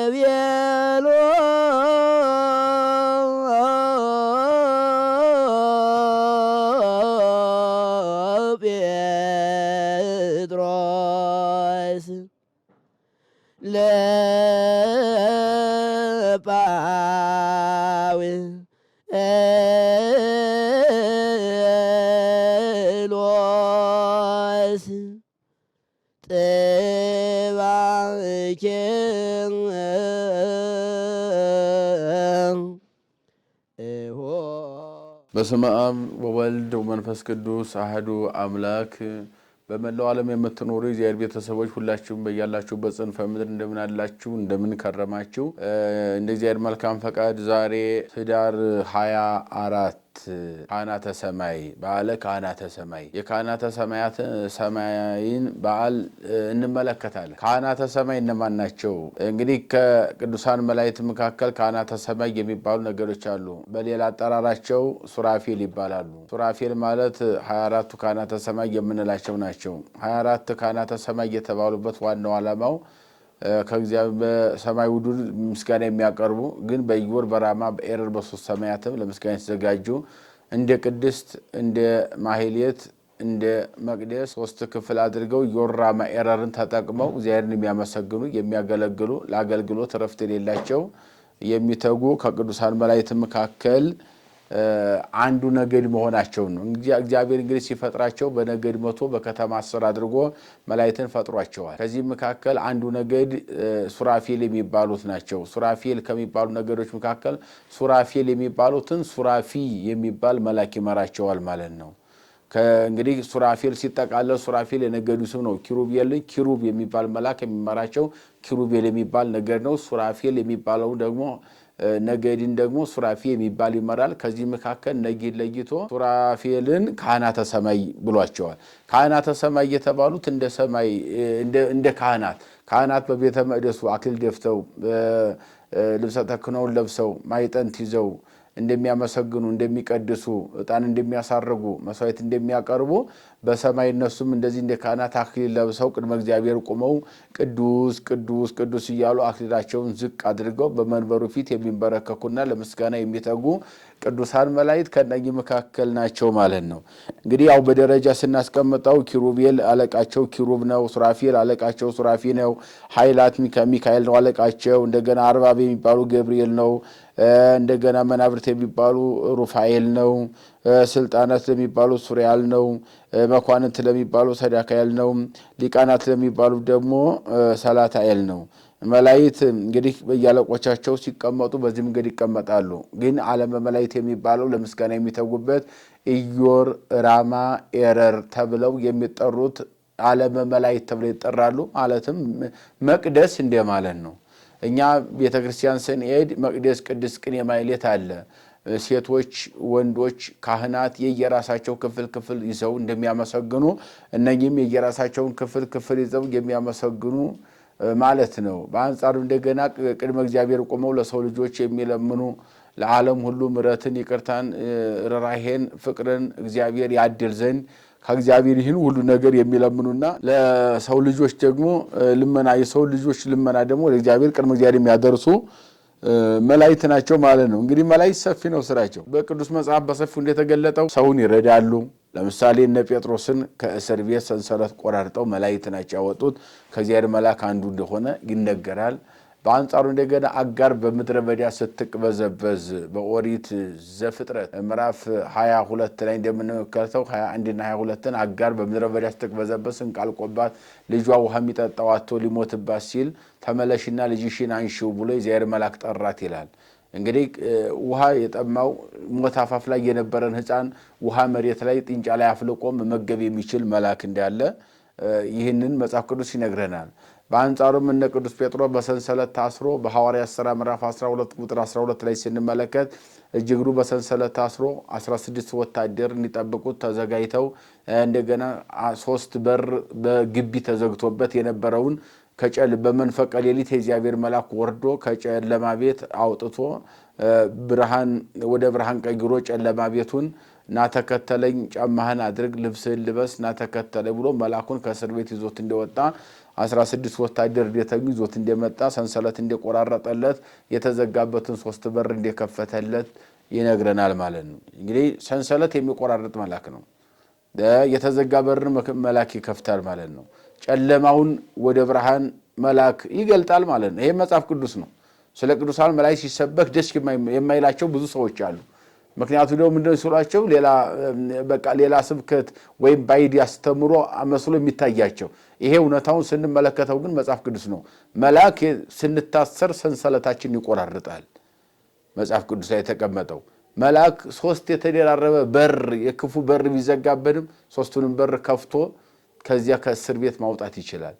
ቤሎ ጴጥሮስ ለጳውሎስ ጥባኬ በስመ አብ ወወልድ ወመንፈስ ቅዱስ አሐዱ አምላክ። በመላው ዓለም የምትኖሩ የእግዚአብሔር ቤተሰቦች ሁላችሁም በያላችሁበት ጽንፈ ምድር እንደምን አላችሁ? እንደምን ከረማችሁ? እንደ እግዚአብሔር መልካም ፈቃድ ዛሬ ኅዳር 24 ካህናተ ሰማይ በዓለ ካህናተ ሰማይ የካህናተ ሰማይን በዓል እንመለከታለን። ካህናተ ሰማይ እነማን ናቸው? እንግዲህ ከቅዱሳን መላእክት መካከል ካህናተ ሰማይ የሚባሉ ነገሮች አሉ። በሌላ አጠራራቸው ሱራፌል ይባላሉ። ሱራፌል ማለት 24ቱ ካህናተ ሰማይ የምንላቸው ናቸው። 24 ካህናተ ሰማይ የተባሉበት ዋናው ዓላማው ከእግዚአብሔር በሰማይ ውዱድ ምስጋና የሚያቀርቡ ግን በኢዮር በራማ በኤረር በሶስት ሰማያትም ለምስጋና የተዘጋጁ እንደ ቅድስት እንደ ማህሌት እንደ መቅደስ ሶስት ክፍል አድርገው ኢዮር ራማ ኤረርን ተጠቅመው እግዚአብሔርን የሚያመሰግኑ የሚያገለግሉ ለአገልግሎት ረፍት የሌላቸው የሚተጉ ከቅዱሳን መላእክት መካከል አንዱ ነገድ መሆናቸው ነው። እግዚአብሔር እንግዲህ ሲፈጥራቸው በነገድ መቶ በከተማ 10 አድርጎ መላእክትን ፈጥሯቸዋል። ከዚህ መካከል አንዱ ነገድ ሱራፌል የሚባሉት ናቸው። ሱራፌል ከሚባሉ ነገዶች መካከል ሱራፌል የሚባሉትን ሱራፊ የሚባል መልአክ ይመራቸዋል ማለት ነው። እንግዲህ ሱራፌል ሲጠቃለል ሱራፌል የነገዱ ስም ነው። ኪሩብ የሚባል መልአክ የሚመራቸው ኪሩቤል የሚባል ነገድ ነው። ሱራፌል የሚባለው ደግሞ ነገድን ደግሞ ሱራፊ የሚባል ይመራል። ከዚህ መካከል ነጊድ ለይቶ ሱራፌልን ካህናተ ሰማይ ብሏቸዋል። ካህናተ ሰማይ የተባሉት እንደ ሰማይ እንደ ካህናት በቤተ መቅደሱ አክሊል ደፍተው ልብሰ ተክህኖውን ለብሰው ማይጠንት ይዘው እንደሚያመሰግኑ እንደሚቀድሱ ዕጣን እንደሚያሳርጉ መስዋዕት እንደሚያቀርቡ በሰማይ እነሱም እንደዚህ እንደ ካህናት አክሊል ለብሰው ቅድመ እግዚአብሔር ቆመው ቅዱስ ቅዱስ ቅዱስ እያሉ አክሊላቸውን ዝቅ አድርገው በመንበሩ ፊት የሚንበረከኩና ለምስጋና የሚተጉ ቅዱሳን መላእክት ከነኚህ መካከል ናቸው ማለት ነው። እንግዲህ ያው በደረጃ ስናስቀምጠው ኪሩቤል አለቃቸው ኪሩብ ነው። ሱራፌል አለቃቸው ሱራፊ ነው። ኃይላት ሚካኤል ነው አለቃቸው። እንደገና አርባብ የሚባሉ ገብርኤል ነው። እንደገና መናብርት የሚባሉ ሩፋኤል ነው። ስልጣናት ለሚባሉ ሱሪያል ነው። መኳንንት ለሚባሉ ሰዳካኤል ነው። ሊቃናት ለሚባሉ ደግሞ ሰላታኤል ነው። መላእክት እንግዲህ በያለቆቻቸው ሲቀመጡ በዚህ መንገድ ይቀመጣሉ። ግን ዓለመ መላእክት የሚባለው ለምስጋና የሚተጉበት ኢዮር ራማ ኤረር ተብለው የሚጠሩት ዓለመ መላእክት ተብለው ይጠራሉ። ማለትም መቅደስ እንደማለት ነው። እኛ ቤተክርስቲያን ስንሄድ መቅደስ ቅድስት ቅኔ ማህሌት አለ። ሴቶች ወንዶች ካህናት የየራሳቸው ክፍል ይዘው እንደሚያመሰግኑ እነኚህም የየራሳቸውን ክፍል ይዘው የሚያመሰግኑ ማለት ነው። በአንጻሩ እንደገና ቅድመ እግዚአብሔር ቆመው ለሰው ልጆች የሚለምኑ ለዓለም ሁሉ ምሕረትን ይቅርታን ርኅራኄን ፍቅርን እግዚአብሔር ያድል ዘንድ ከእግዚአብሔር ይህን ሁሉ ነገር የሚለምኑና ለሰው ልጆች ደግሞ የሰው ልጆች ልመና ደግሞ ለእግዚአብሔር ቅድመ እግዚአብሔር የሚያደርሱ መላእክት ናቸው ማለት ነው። እንግዲህ መላእክት ሰፊ ነው ስራቸው። በቅዱስ መጽሐፍ በሰፊው እንደተገለጠው ሰውን ይረዳሉ። ለምሳሌ እነ ጴጥሮስን ከእስር ቤት ሰንሰለት ቆራርጠው መላእክት ናቸው ያወጡት። ከእግዚአብሔር መልአክ አንዱ እንደሆነ ይነገራል። በአንጻሩ እንደገና አጋር በምድረ በዳ ስትቅበዘበዝ በኦሪት ዘፍጥረት ምዕራፍ 22 ላይ እንደምንመለከተው 21 እና 22ን አጋር በምድረ በዳ ስትቅበዘበዝ እንቃልቆባት ልጇ ውሃ የሚጠጣው አጥቶ ሊሞትባት ሲል ተመለሽና ልጅሽን አንሺው ብሎ የእግዚአብሔር መልአክ ጠራት ይላል። እንግዲህ ውሃ የጠማው ሞት አፋፍ ላይ የነበረን ሕፃን ውሃ መሬት ላይ ጥንጫ ላይ አፍልቆ መመገብ የሚችል መልአክ እንዳለ ይህንን መጽሐፍ ቅዱስ ይነግረናል። በአንጻሩም እነ ቅዱስ ጴጥሮስ በሰንሰለት ታስሮ በሐዋርያት ሥራ ምዕራፍ 12 ቁጥር 12 ላይ ስንመለከት እጅግሩ በሰንሰለት ታስሮ 16 ወታደር እንዲጠብቁት ተዘጋጅተው እንደገና 3 በር በግቢ ተዘግቶበት የነበረውን በመንፈቀ ሌሊት የእግዚአብሔር መልአክ ወርዶ ከጨለማ ቤት አውጥቶ ወደ ብርሃን ቀይሮ ጨለማ ቤቱን ናተከተለኝ ጫማህን አድርግ ልብስህን ልበስ ናተከተለ ብሎ መልአኩን ከእስር ቤት ይዞት እንደወጣ 16 ወታደር እንደተኙ ይዞት እንደመጣ ሰንሰለት እንደቆራረጠለት የተዘጋበትን 3 በር እንደከፈተለት ይነግረናል ማለት ነው። እንግዲህ ሰንሰለት የሚቆራረጥ መልአክ ነው። የተዘጋ በርን መልአክ ይከፍታል ማለት ነው። ጨለማውን ወደ ብርሃን መልአክ ይገልጣል ማለት ነው። ይሄ መጽሐፍ ቅዱስ ነው። ስለ ቅዱሳን መላእክት ሲሰበክ ደስ የማይላቸው ብዙ ሰዎች አሉ። ምክንያቱ ደግሞ ምንድነው ሲሏቸው ሌላ ስብከት ወይም ባይድ ያስተምሮ መስሎ የሚታያቸው። ይሄ እውነታውን ስንመለከተው ግን መጽሐፍ ቅዱስ ነው። መልአክ ስንታሰር ሰንሰለታችን ይቆራርጣል። መጽሐፍ ቅዱስ ላይ የተቀመጠው መልአክ 3 የተደራረበ በር የክፉ በር ቢዘጋበንም 3ቱንም በር ከፍቶ ከዚያ ከእስር ቤት ማውጣት ይችላል።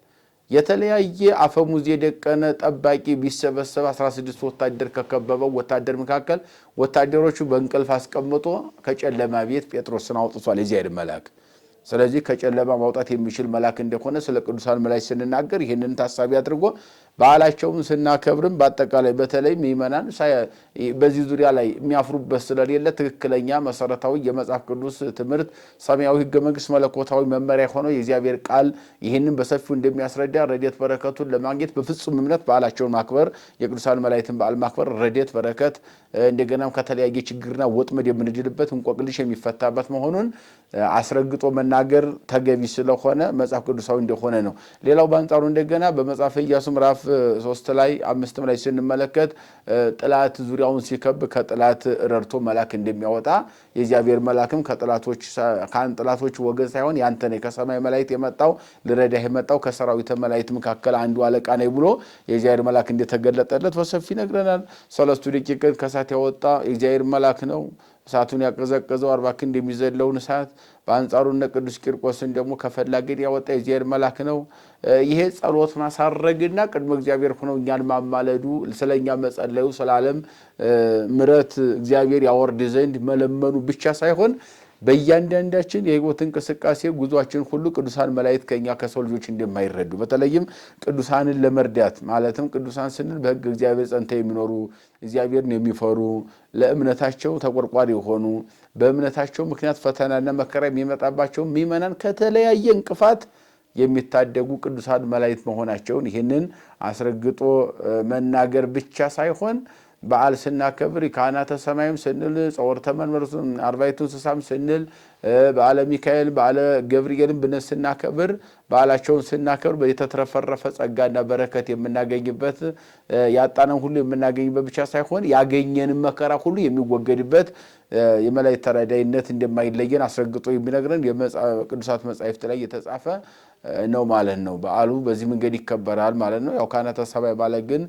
የተለያየ አፈሙዝ የደቀነ ጠባቂ ቢሰበሰብ 16 ወታደር ከከበበው ወታደር መካከል ወታደሮቹ በእንቅልፍ አስቀምጦ ከጨለማ ቤት ጴጥሮስን አውጥቷል የእግዚአብሔር መልአክ። ስለዚህ ከጨለማ ማውጣት የሚችል መልአክ እንደሆነ ስለ ቅዱሳን መላእክት ስንናገር ይህንን ታሳቢ አድርጎ በዓላቸውን ስናከብርም በአጠቃላይ በተለይ ምእመናን በዚህ ዙሪያ ላይ የሚያፍሩበት ስለሌለ ትክክለኛ መሰረታዊ የመጽሐፍ ቅዱስ ትምህርት ሰማያዊ ሕገ መንግሥት መለኮታዊ መመሪያ ሆኖ የእግዚአብሔር ቃል ይህንን በሰፊው እንደሚያስረዳ ረድኤት በረከቱን ለማግኘት በፍጹም እምነት በዓላቸውን ማክበር የቅዱሳን መላእክትን በዓል ማክበር ረድኤት በረከት እንደገናም ከተለያየ ችግርና ወጥመድ የምንድልበት እንቆቅልሽ የሚፈታበት መሆኑን አስረግጦ መናገር ተገቢ ስለሆነ መጽሐፍ ቅዱሳዊ እንደሆነ ነው። ሌላው በአንጻሩ እንደገና በመጽሐፈ ኢያሱ ምዕራፍ 3 ላይ 5 ላይ ስንመለከት ጥላት ዙሪያውን ሲከብ ከጥላት ረድቶ መልአክ እንደሚያወጣ የእግዚአብሔር መልአክም ከጥላቶች ወገን ሳይሆን ያንተ ነው ከሰማይ መላእክት የመጣው ልረዳህ የመጣው ከሰራዊተ መላእክት መካከል አንዱ አለቃ ነው ብሎ የእግዚአብሔር መልአክ እንደተገለጠለት በሰፊ ነግረናል። 3 ደቂቃ ከእሳት ያወጣ የእግዚአብሔር መልአክ ነው። እሳቱን ያቀዘቀዘው 40 ክንድ የሚዘለውን እሳት በአንጻሩ እነ ቅዱስ ቂርቆስን ደግሞ ከፈላገድ ያወጣ የእግዚአብሔር መልአክ ነው። ይሄ ጸሎት ማሳረግና ቅድመ እግዚአብሔር ሆኖ እኛን ማማለዱ ስለኛ መጸለዩ ስላለም ምሕረት እግዚአብሔር ያወርድ ዘንድ መለመኑ ብቻ ሳይሆን በእያንዳንዳችን የህይወት እንቅስቃሴ ጉዟችን ሁሉ ቅዱሳን መላእክት ከኛ ከሰው ልጆች እንደማይረዱ በተለይም ቅዱሳንን ለመርዳት ማለትም ቅዱሳን ስንል በሕግ እግዚአብሔር ጸንተው የሚኖሩ እግዚአብሔርን የሚፈሩ ለእምነታቸው ተቆርቋሪ የሆኑ በእምነታቸው ምክንያት ፈተናና መከራ የሚመጣባቸው ምእመናን ከተለያየ እንቅፋት የሚታደጉ ቅዱሳን መላእክት መሆናቸውን ይህንን አስረግጦ መናገር ብቻ ሳይሆን በዓል ስናከብር ካህናተ ሰማይም ስንል ጸወርተ መንበሩን 40 እንስሳም ስንል በዓለ ሚካኤል በዓለ ገብርኤልም ብንስናከብር በዓላቸውን ስናከብር በተትረፈረፈ ጸጋና በረከት የምናገኝበት ያጣነን ሁሉ የምናገኝበት ብቻ ሳይሆን ያገኘንን መከራ ሁሉ የሚወገድበት የመላእክት ተራዳኢነት እንደማይለየን አስረግጦ የሚነግረን የቅዱሳት መጻሕፍት ላይ የተጻፈ ነው ማለት ነው። በዓሉ በዚህ መንገድ ይከበራል ማለት ነው። ያው ካህናተ ሰማይ ማለት ግን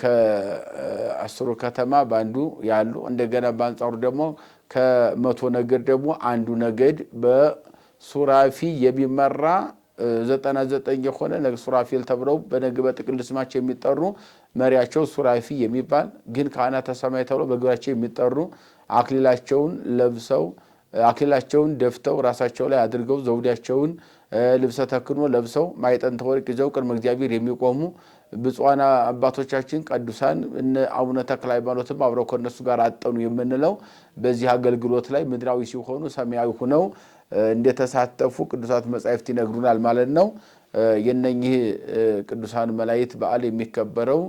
ከ10 ከተማ ባንዱ ያሉ እንደገና በአንጻሩ ደግሞ ከ100 ነገድ ደግሞ አንዱ ነገድ በሱራፊ የሚመራ 99 የሆነ ሱራፊል ተብለው በጥቅል ስማቸው የሚጠሩ መሪያቸው ሱራፊ የሚባል ግን ካህናተ ሰማይ ተብለው በግብራቸው የሚጠሩ አክሊላቸውን ለብሰው አክሊላቸውን ደፍተው ራሳቸው ላይ አድርገው ዘውዳቸውን ልብሰ ተክህኖ ለብሰው ማዕጠንተ ወርቅ ይዘው ቅድመ እግዚአብሔር የሚቆሙ ብፁዓን አባቶቻችን ቅዱሳን እነ አቡነ ተክለ ሃይማኖትም አብረው ከነሱ ጋር አጠኑ የምንለው በዚህ አገልግሎት ላይ ምድራዊ ሲሆኑ ሰማያዊ ሆነው እንደተሳተፉ ቅዱሳት መጻሕፍት ይነግሩናል ማለት ነው። የነኚህ ቅዱሳን መላእክት በዓል የሚከበረው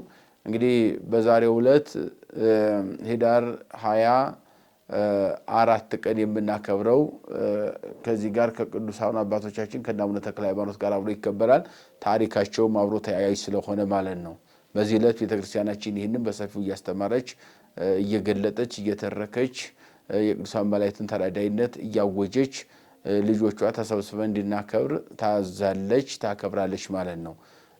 እንግዲህ በዛሬው ዕለት ኅዳር 24 ቀን የምናከብረው ከዚህ ጋር ከቅዱሳን አባቶቻችን ከነ አቡነ ተክለ ሃይማኖት ጋር አብሮ ይከበራል። ታሪካቸውም አብሮ ተያያዥ ስለሆነ ማለት ነው። በዚህ ዕለት ቤተክርስቲያናችን ይህንን በሰፊው እያስተማረች እየገለጠች እየተረከች የቅዱሳን መላእክትን ተራዳኢነት እያወጀች ልጆቿ ተሰብስበን እንድናከብር ታዛለች፣ ታከብራለች ማለት ነው።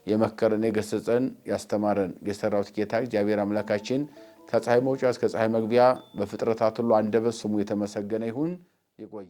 የመከረን የገሰጸን ያስተማረን የሰራዊት ጌታ እግዚአብሔር አምላካችን ከፀሐይ መውጫ እስከ ፀሐይ መግቢያ በፍጥረታት ሁሉ አንደበት ስሙ የተመሰገነ ይሁን። ይቆይ።